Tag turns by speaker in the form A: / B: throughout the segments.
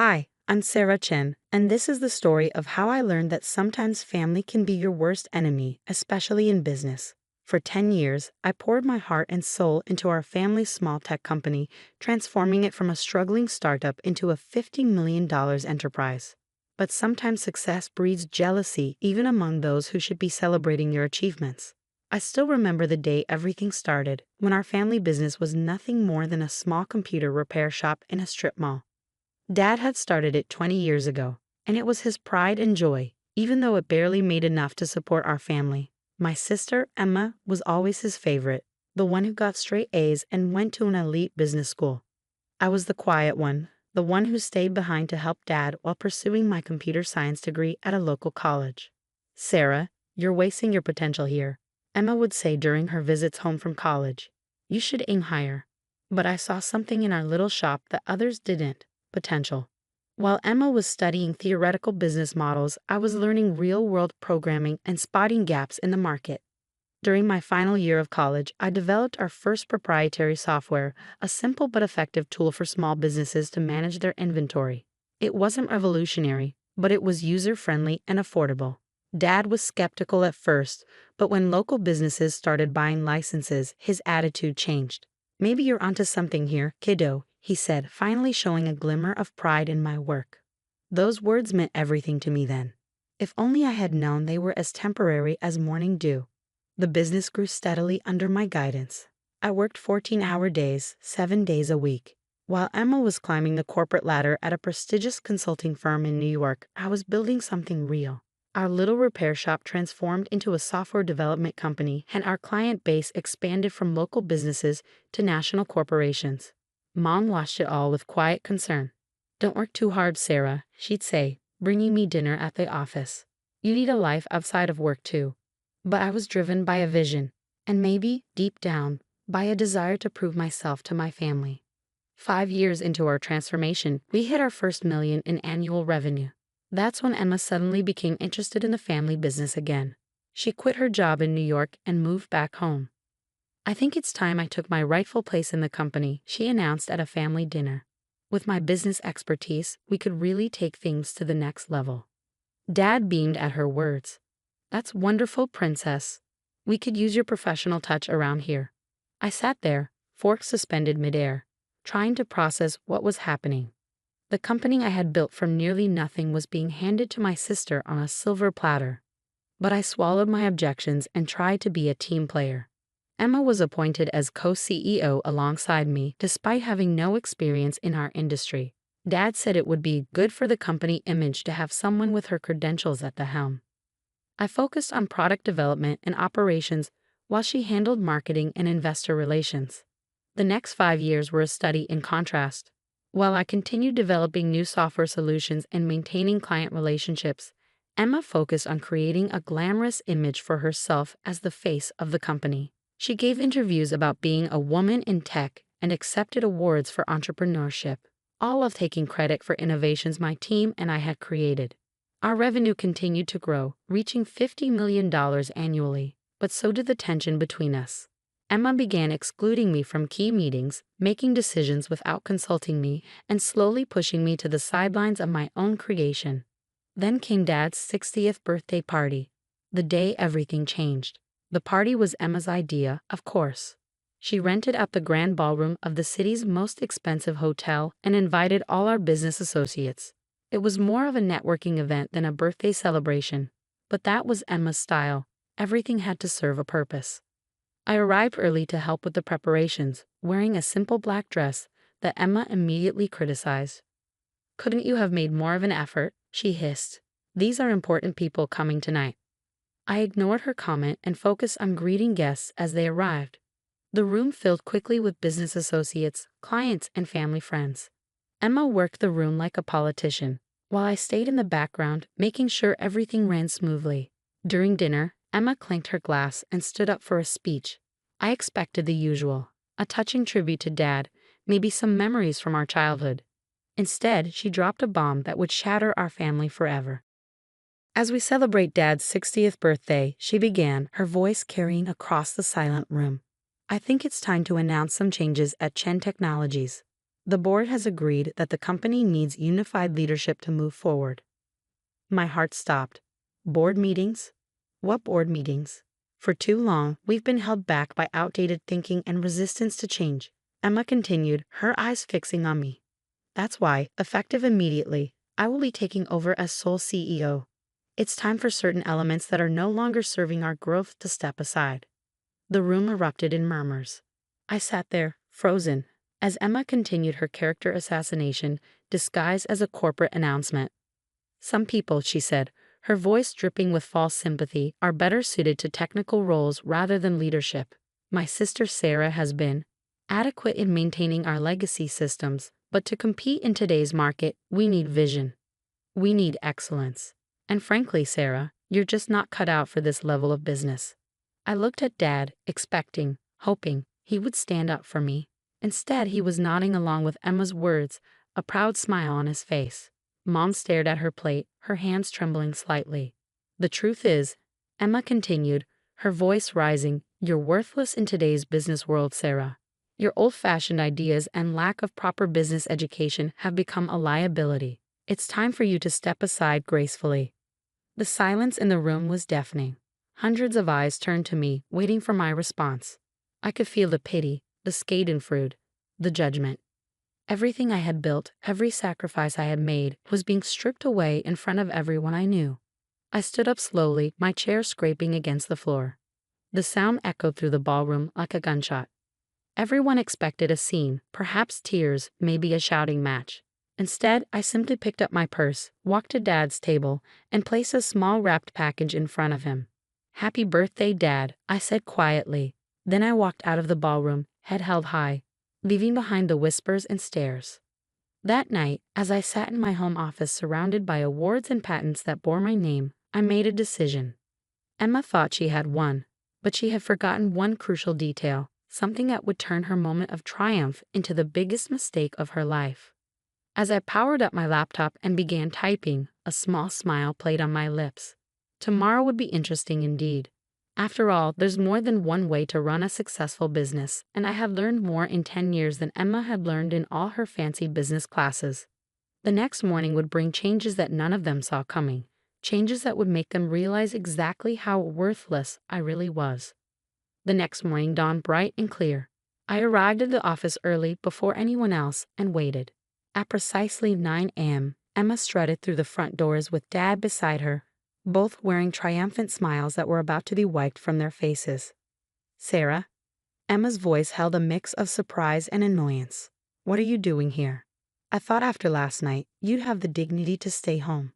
A: Hi, I'm Sarah Chen, and this is the story of how I learned that sometimes family can be your worst enemy, especially in business. For 10 years, I poured my heart and soul into our family's small tech company, transforming it from a struggling startup into a $50 million enterprise. But sometimes success breeds jealousy even among those who should be celebrating your achievements. I still remember the day everything started, when our family business was nothing more than a small computer repair shop in a strip mall. Dad had started it 20 years ago, and it was his pride and joy, even though it barely made enough to support our family. My sister, Emma, was always his favorite, the one who got straight A's and went to an elite business school. I was the quiet one, the one who stayed behind to help Dad while pursuing my computer science degree at a local college. "Sarah, you're wasting your potential here," Emma would say during her visits home from college. "You should aim higher." But I saw something in our little shop that others didn't: potential. While Emma was studying theoretical business models, I was learning real-world programming and spotting gaps in the market. During my final year of college, I developed our first proprietary software, a simple but effective tool for small businesses to manage their inventory. It wasn't revolutionary, but it was user-friendly and affordable. Dad was skeptical at first, but when local businesses started buying licenses, his attitude changed. "Maybe you're onto something here, kiddo," he said, finally showing a glimmer of pride in my work. Those words meant everything to me then. If only I had known they were as temporary as morning dew. The business grew steadily under my guidance. I worked 14-hour days, 7 days a week. While Emma was climbing the corporate ladder at a prestigious consulting firm in New York, I was building something real. Our little repair shop transformed into a software development company, and our client base expanded from local businesses to national corporations. Mom watched it all with quiet concern. "Don't work too hard, Sarah," she'd say, bringing me dinner at the office. "You need a life outside of work too." But I was driven by a vision, and maybe, deep down, by a desire to prove myself to my family. 5 years into our transformation, we hit our first million in annual revenue. That's when Emma suddenly became interested in the family business again. She quit her job in New York and moved back home. "I think it's time I took my rightful place in the company," she announced at a family dinner. With my business expertise, we could really take things to the next level. Dad beamed at her words. "That's wonderful, princess. We could use your professional touch around here." I sat there, fork suspended midair, trying to process what was happening. The company I had built from nearly nothing was being handed to my sister on a silver platter. But I swallowed my objections and tried to be a team player. Emma was appointed as co-CEO alongside me, despite having no experience in our industry. Dad said it would be good for the company image to have someone with her credentials at the helm. I focused on product development and operations while she handled marketing and investor relations. The next 5 years were a study in contrast. While I continued developing new software solutions and maintaining client relationships, Emma focused on creating a glamorous image for herself as the face of the company. She gave interviews about being a woman in tech and accepted awards for entrepreneurship, all of taking credit for innovations my team and I had created. Our revenue continued to grow, reaching $50 million annually, but so did the tension between us. Emma began excluding me from key meetings, making decisions without consulting me, and slowly pushing me to the sidelines of my own creation. Then came Dad's 60th birthday party. The day everything changed. The party was Emma's idea, of course. She rented out the grand ballroom of the city's most expensive hotel and invited all our business associates. It was more of a networking event than a birthday celebration, but that was Emma's style. Everything had to serve a purpose. I arrived early to help with the preparations, wearing a simple black dress that Emma immediately criticized. "Couldn't you have made more of an effort?" she hissed. "These are important people coming tonight." I ignored her comment and focused on greeting guests as they arrived. The room filled quickly with business associates, clients, and family friends. Emma worked the room like a politician, while I stayed in the background, making sure everything ran smoothly. During dinner, Emma clanked her glass and stood up for a speech. I expected the usual, a touching tribute to Dad, maybe some memories from our childhood. Instead, she dropped a bomb that would shatter our family forever. "As we celebrate Dad's 60th birthday," she began, her voice carrying across the silent room, "I think it's time to announce some changes at Chen Technologies. The board has agreed that the company needs unified leadership to move forward. My heart stopped. Board meetings? What board meetings? For too long, we've been held back by outdated thinking and resistance to change. Emma continued, her eyes fixing on me. That's why, effective immediately, I will be taking over as sole CEO. It's time for certain elements that are no longer serving our growth to step aside. The room erupted in murmurs. I sat there, frozen, as Emma continued her character assassination, disguised as a corporate announcement. Some people, she said, her voice dripping with false sympathy, are better suited to technical roles rather than leadership. My sister Sarah has been adequate in maintaining our legacy systems, but to compete in today's market, we need vision. We need excellence. And frankly, Sarah, you're just not cut out for this level of business. I looked at Dad, expecting, hoping, he would stand up for me. Instead, he was nodding along with Emma's words, a proud smile on his face. Mom stared at her plate, her hands trembling slightly. The truth is, Emma continued, her voice rising, you're worthless in today's business world, Sarah. Your old-fashioned ideas and lack of proper business education have become a liability. It's time for you to step aside gracefully. The silence in the room was deafening. Hundreds of eyes turned to me, waiting for my response. I could feel the pity, the schadenfreude, the judgment. Everything I had built, every sacrifice I had made, was being stripped away in front of everyone I knew. I stood up slowly, my chair scraping against the floor. The sound echoed through the ballroom like a gunshot. Everyone expected a scene, perhaps tears, maybe a shouting match. Instead, I simply picked up my purse, walked to Dad's table, and placed a small wrapped package in front of him. "Happy birthday, Dad," I said quietly. Then I walked out of the ballroom, head held high, leaving behind the whispers and stares. That night, as I sat in my home office surrounded by awards and patents that bore my name, I made a decision. Emma thought she had won, but she had forgotten one crucial detail, something that would turn her moment of triumph into the biggest mistake of her life. As I powered up my laptop and began typing, a small smile played on my lips. Tomorrow would be interesting indeed. After all, there's more than one way to run a successful business, and I had learned more in 10 years than Emma had learned in all her fancy business classes. The next morning would bring changes that none of them saw coming, changes that would make them realize exactly how worthless I really was. The next morning dawned bright and clear. I arrived at the office early before anyone else and waited. At precisely 9 a.m., Emma strutted through the front doors with Dad beside her, both wearing triumphant smiles that were about to be wiped from their faces. "Sarah?" Emma's voice held a mix of surprise and annoyance. "What are you doing here? I thought after last night, you'd have the dignity to stay home."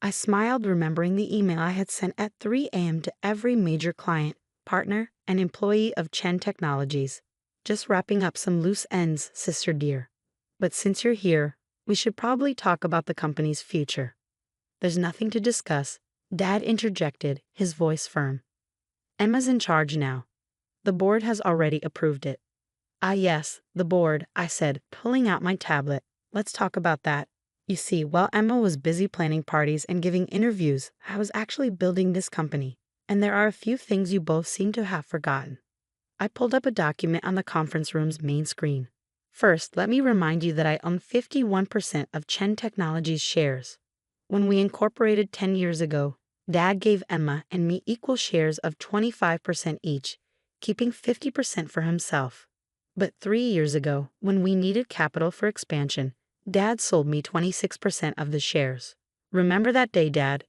A: I smiled, remembering the email I had sent at 3 a.m. to every major client, partner, and employee of Chen Technologies. "Just wrapping up some loose ends, sister dear. But since you're here, we should probably talk about the company's future." "There's nothing to discuss," Dad interjected, his voice firm. "Emma's in charge now. The board has already approved it." "Ah yes, the board," I said, pulling out my tablet. "Let's talk about that. You see, while Emma was busy planning parties and giving interviews, I was actually building this company, and there are a few things you both seem to have forgotten." I pulled up a document on the conference room's main screen. "First, let me remind you that I own 51% of Chen Technologies shares. When we incorporated 10 years ago, Dad gave Emma and me equal shares of 25% each, keeping 50% for himself. But 3 years ago, when we needed capital for expansion, Dad sold me 26% of the shares. Remember that day, Dad?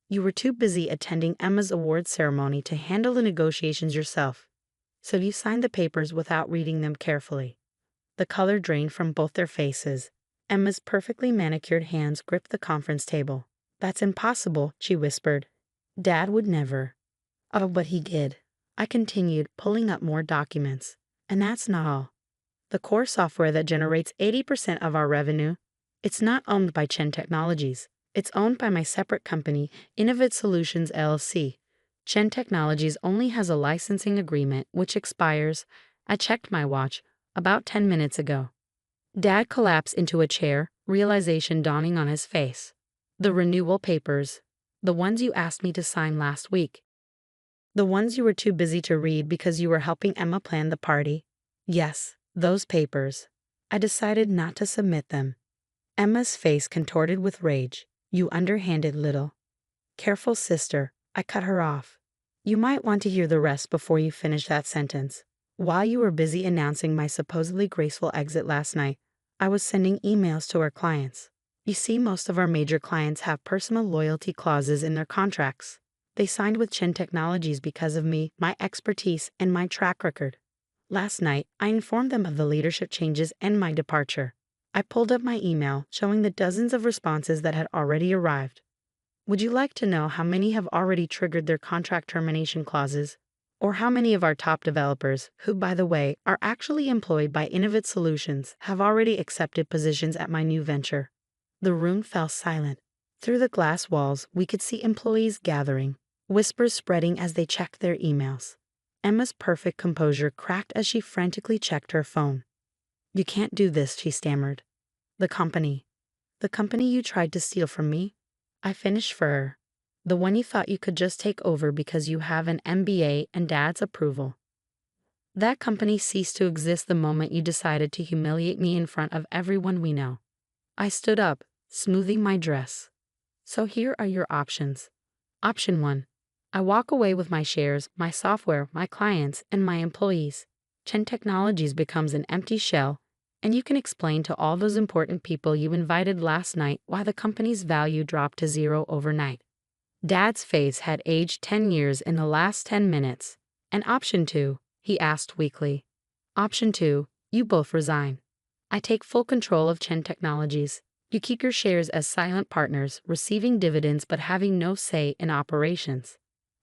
A: You were too busy attending Emma's award ceremony to handle the negotiations yourself, so you signed the papers without reading them carefully." The color drained from both their faces. Emma's perfectly manicured hands gripped the conference table. "That's impossible," she whispered. "Dad would never." "Oh, but he did," I continued, pulling up more documents. "And that's not all. The core software that generates 80% of our revenue, it's not owned by Chen Technologies. It's owned by my separate company, Innovate Solutions LLC. Chen Technologies only has a licensing agreement which expires, I checked my watch, about 10 minutes ago." Dad collapsed into a chair, realization dawning on his face. "The renewal papers. The ones you asked me to sign last week. The ones you were too busy to read because you were helping Emma plan the party. Yes, those papers. I decided not to submit them. Emma's face contorted with rage. You underhanded little. Careful, sister, I cut her off. You might want to hear the rest before you finish that sentence. While you were busy announcing my supposedly graceful exit last night, I was sending emails to our clients. You see, most of our major clients have personal loyalty clauses in their contracts. They signed with Chen Technologies because of me, my expertise, and my track record. Last night, I informed them of the leadership changes and my departure. I pulled up my email, showing the dozens of responses that had already arrived. Would you like to know how many have already triggered their contract termination clauses? Or how many of our top developers, who, by the way, are actually employed by Innovative Solutions, have already accepted positions at my new venture? The room fell silent. Through the glass walls, we could see employees gathering, whispers spreading as they checked their emails. Emma's perfect composure cracked as she frantically checked her phone. You can't do this, she stammered. The company you tried to steal from me? I finished for her. The one you thought you could just take over because you have an MBA and Dad's approval. That company ceased to exist the moment you decided to humiliate me in front of everyone we know. I stood up, smoothing my dress. So here are your options. Option 1. I walk away with my shares, my software, my clients, and my employees. Chen Technologies becomes an empty shell, and you can explain to all those important people you invited last night why the company's value dropped to zero overnight. Dad's face had aged 10 years in the last 10 minutes. And option 2, he asked weakly. Option 2, you both resign. I take full control of Chen Technologies. You keep your shares as silent partners, receiving dividends but having no say in operations.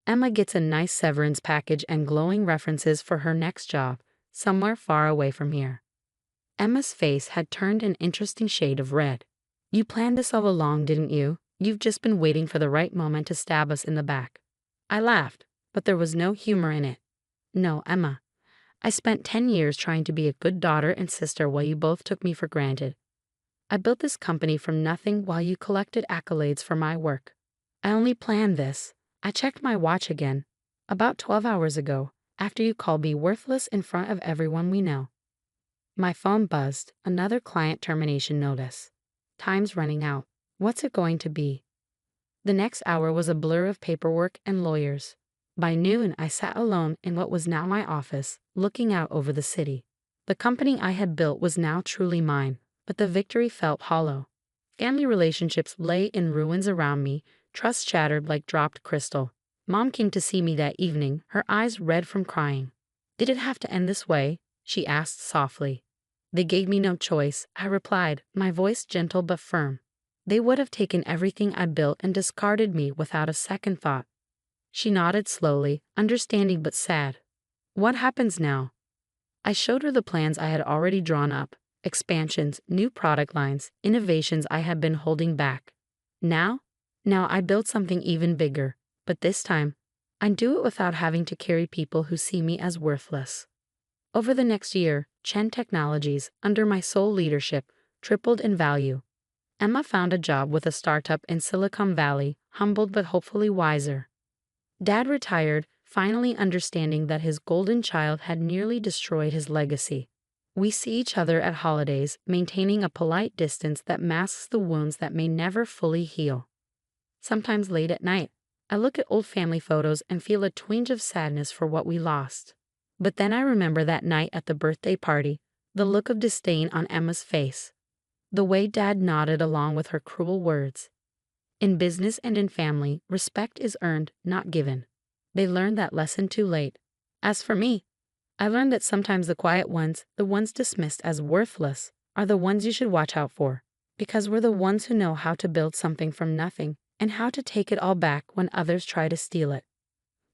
A: Emma gets a nice severance package and glowing references for her next job, somewhere far away from here. Emma's face had turned an interesting shade of red. You planned this all along, didn't you? You've just been waiting for the right moment to stab us in the back. I laughed, but there was no humor in it. No, Emma. I spent 10 years trying to be a good daughter and sister while you both took me for granted. I built this company from nothing while you collected accolades for my work. I only planned this. I checked my watch again, about 12 hours ago, after you called me worthless in front of everyone we know. My phone buzzed, another client termination notice. Time's running out. What's it going to be? The next hour was a blur of paperwork and lawyers. By noon, I sat alone in what was now my office, looking out over the city. The company I had built was now truly mine, but the victory felt hollow. Family relationships lay in ruins around me, trust shattered like dropped crystal. Mom came to see me that evening, her eyes red from crying. Did it have to end this way? She asked softly. They gave me no choice, I replied, my voice gentle but firm. They would have taken everything I built and discarded me without a second thought. She nodded slowly, understanding but sad. What happens now? I showed her the plans I had already drawn up, expansions, new product lines, innovations I had been holding back. Now I build something even bigger, but this time, I do it without having to carry people who see me as worthless. Over the next year, Chen Technologies, under my sole leadership, tripled in value. Emma found a job with a startup in Silicon Valley, humbled but hopefully wiser. Dad retired, finally understanding that his golden child had nearly destroyed his legacy. We see each other at holidays, maintaining a polite distance that masks the wounds that may never fully heal. Sometimes late at night, I look at old family photos and feel a twinge of sadness for what we lost. But then I remember that night at the birthday party, the look of disdain on Emma's face. The way Dad nodded along with her cruel words. In business and in family, respect is earned, not given. They learned that lesson too late. As for me, I learned that sometimes the quiet ones, the ones dismissed as worthless, are the ones you should watch out for, because we're the ones who know how to build something from nothing and how to take it all back when others try to steal it.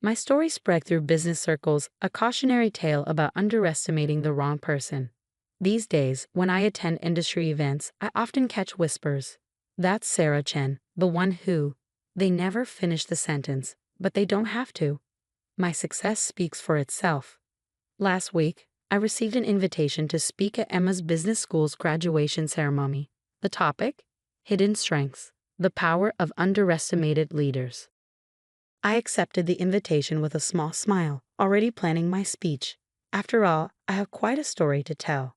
A: My story spread through business circles, a cautionary tale about underestimating the wrong person. These days, when I attend industry events, I often catch whispers. That's Sarah Chen, the one who. They never finish the sentence, but they don't have to. My success speaks for itself. Last week, I received an invitation to speak at Emma's business school's graduation ceremony. The topic? Hidden Strengths, the Power of Underestimated Leaders. I accepted the invitation with a small smile, already planning my speech. After all, I have quite a story to tell.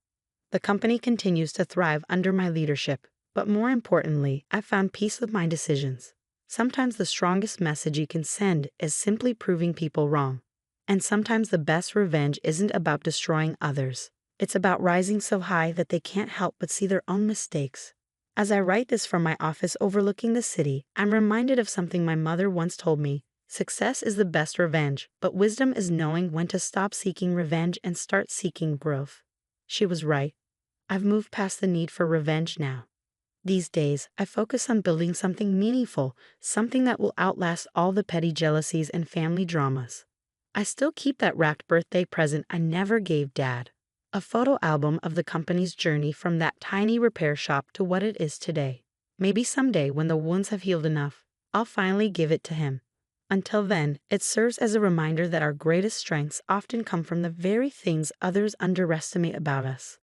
A: The company continues to thrive under my leadership, but more importantly, I found peace with my decisions. Sometimes the strongest message you can send is simply proving people wrong. And sometimes the best revenge isn't about destroying others. It's about rising so high that they can't help but see their own mistakes. As I write this from my office overlooking the city, I'm reminded of something my mother once told me. Success is the best revenge, but wisdom is knowing when to stop seeking revenge and start seeking growth. She was right. I've moved past the need for revenge now. These days, I focus on building something meaningful, something that will outlast all the petty jealousies and family dramas. I still keep that wrapped birthday present I never gave Dad. A photo album of the company's journey from that tiny repair shop to what it is today. Maybe someday, when the wounds have healed enough, I'll finally give it to him. Until then, it serves as a reminder that our greatest strengths often come from the very things others underestimate about us.